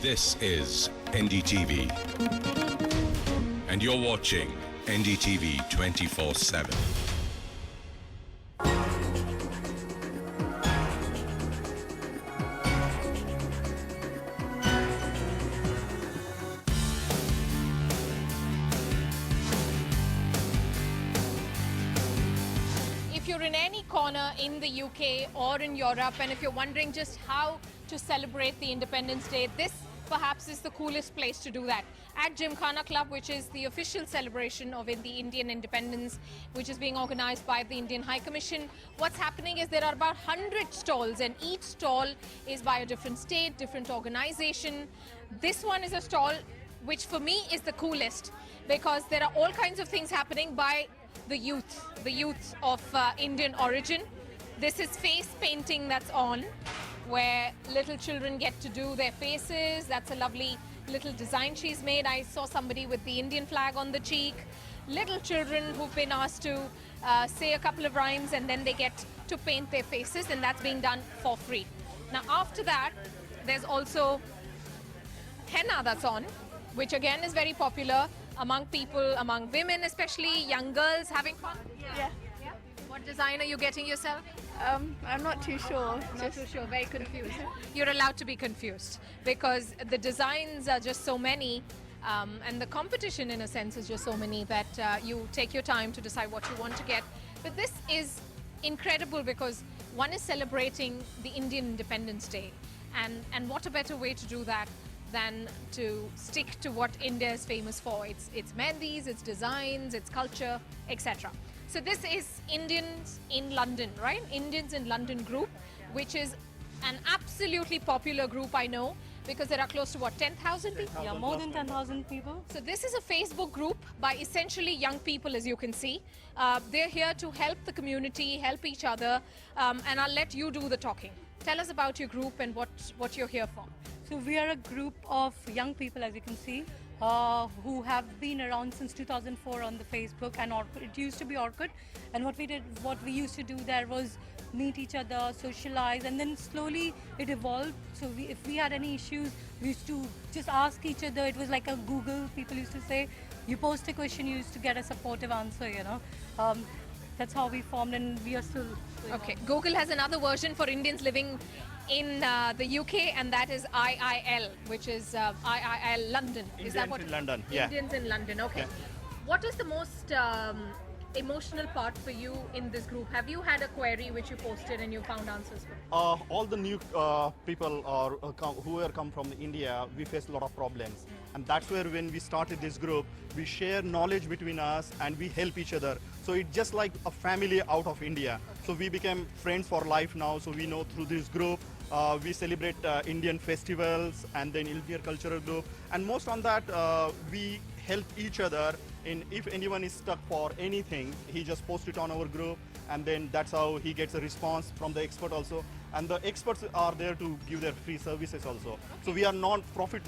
This is NDTV, and you're watching NDTV 24/7. If you're in any corner in the UK or in Europe, and if you're wondering just how to celebrate the Independence Day, this perhaps is the coolest place to do that. At Gymkhana Club, which is the official celebration of the Indian independence, which is being organized by the Indian High Commission. What's happening is there are about 100 stalls, and each stall is by a different state, different organization. This one is a stall which for me is the coolest because there are all kinds of things happening by the youth of Indian origin. This is face painting that's on, where little children get to do their faces. That's a lovely little design she's made. I saw somebody with the Indian flag on the cheek. Little children who've been asked to say a couple of rhymes and then they get to paint their faces, and that's being done for free. Now after that, there's also henna that's on, which again is very popular among people, among women, especially young girls having fun. Yeah. What design are you getting yourself? I'm not too sure. Not too sure, very confused. You're allowed to be confused because the designs are just so many, and the competition in a sense is just so many that you take your time to decide what you want to get. But this is incredible because one is celebrating the Indian Independence Day, and what a better way to do that than to stick to what India is famous for. It's mehndis, it's designs, it's culture, etc. So this is Indians in London, right? Indians in London group, which is an absolutely popular group, I know, because there are close to what, 10,000 people? Yeah, more than 10,000 people. So this is a Facebook group by essentially young people, as you can see. They're here to help the community, help each other, and I'll let you do the talking. Tell us about your group and what you're here for. So we are a group of young people, as you can see, who have been around since 2004 on the Facebook and Orkut. It used to be Orkut, and what we used to do there was meet each other, socialize, and then slowly it evolved. So if we had any issues, we used to just ask each other. It was like a Google, people used to say. You post a question, you used to get a supportive answer, you know. That's how we formed, and we are still going Okay, on. Google has another version for Indians living in the UK, and that is IIL, which is IIL London. Is that Indians what? in London, yeah. Indians in London. Okay. Yeah. What is the most emotional part for you in this group? Have you had a query which you posted and you found answers for? All the new people who come from India, we face a lot of problems. And that's where when we started this group, we share knowledge between us and we help each other. So it's just like a family out of India. So we became friends for life now. So we know through this group, we celebrate Indian festivals and then Ilfir cultural group. And most on that, we help each other. If anyone is stuck for anything, he just posts it on our group, and then that's how he gets a response from the expert also. And the experts are there to give their free services also. So we are non-profit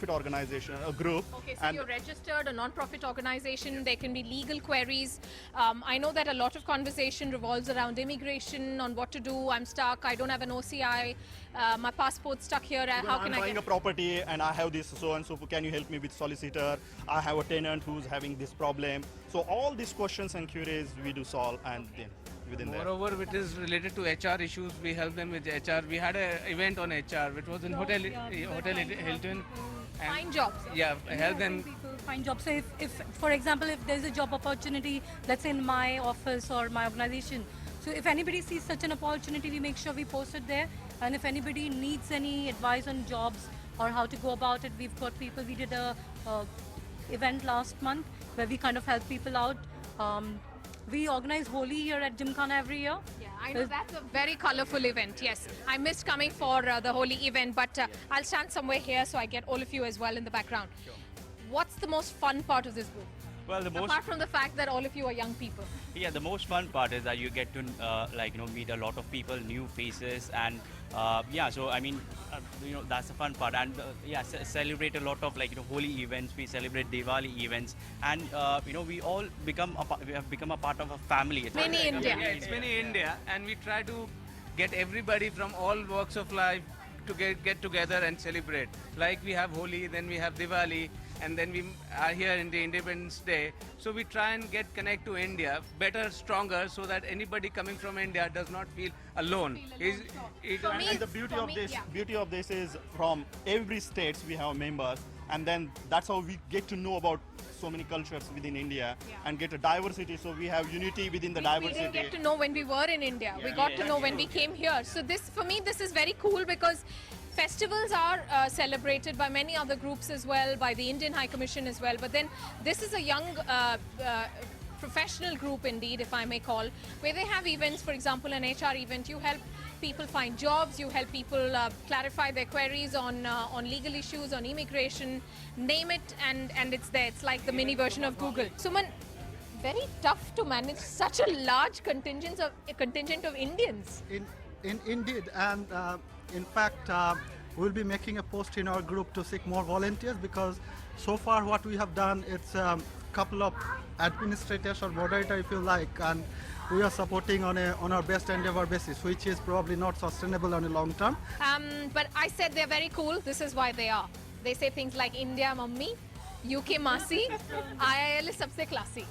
organization, a group. Okay, so and you're registered, a non-profit organization. There can be legal queries. I know that a lot of conversation revolves around immigration, on what to do. I'm stuck. I don't have an OCI. My passport's stuck here. How I'm can I buying get? a property and I have this so and so. Can you help me with solicitor? I have a tenant who's having this problem. So all these questions and queries we do solve, and then within there. Moreover, it is related to HR issues. We help them with HR. We had an event on HR, which was in Hotel Hilton. And Find jobs. yeah, help them. People find jobs. So if, for example, if there's a job opportunity, let's say in my office or my organization, so if anybody sees such an opportunity, we make sure we post it there. And if anybody needs any advice on jobs or how to go about it, we've got people. We did a event last month where we kind of help people out. We organize Holi here at Gymkhana every year. Yeah, I know that's a very colorful event. Yes, I missed coming for the Holi event, but I'll stand somewhere here so I get all of you as well in the background. What's the most fun part of this group? Well, Apart from the fact that all of you are young people. the most fun part is that you get to meet a lot of people, new faces, and so I mean, that's the fun part. And celebrate a lot of holy events. We celebrate Diwali events, and we all we have become a part of a family. It's Mini India. Yeah, it's mini India, and we try to get everybody from all walks of life to get together and celebrate. Like we have Holi, then we have Diwali, and then we are here in the Independence Day. So we try and get connect to India better, stronger, so that anybody coming from India does not feel alone. For me, And the beauty for of me, this, yeah. beauty of this is from every states we have members, and then that's how we get to know about so many cultures within India and get a diversity. So we have unity within the We diversity. didn't get to know when we were in India. We got to know when we came here. So this, for me, this is very cool because festivals are celebrated by many other groups as well, by the Indian High Commission as well. But then this is a young professional group indeed, if I may call, where they have events. For example, an HR event, you help people find jobs, you help people clarify their queries on legal issues, on immigration, name it, and it's there. It's like the mini version of Google. Suman, very tough to manage such a large contingent of Indians. Indeed, and in fact, we'll be making a post in our group to seek more volunteers, because so far what we have done, it's a couple of administrators or moderator, if you like, and we are supporting on our best endeavor basis, which is probably not sustainable on a long term. But I said they're very cool. This is why they are. They say things like India Mummy, UK Masi, IIL is सबसे classy.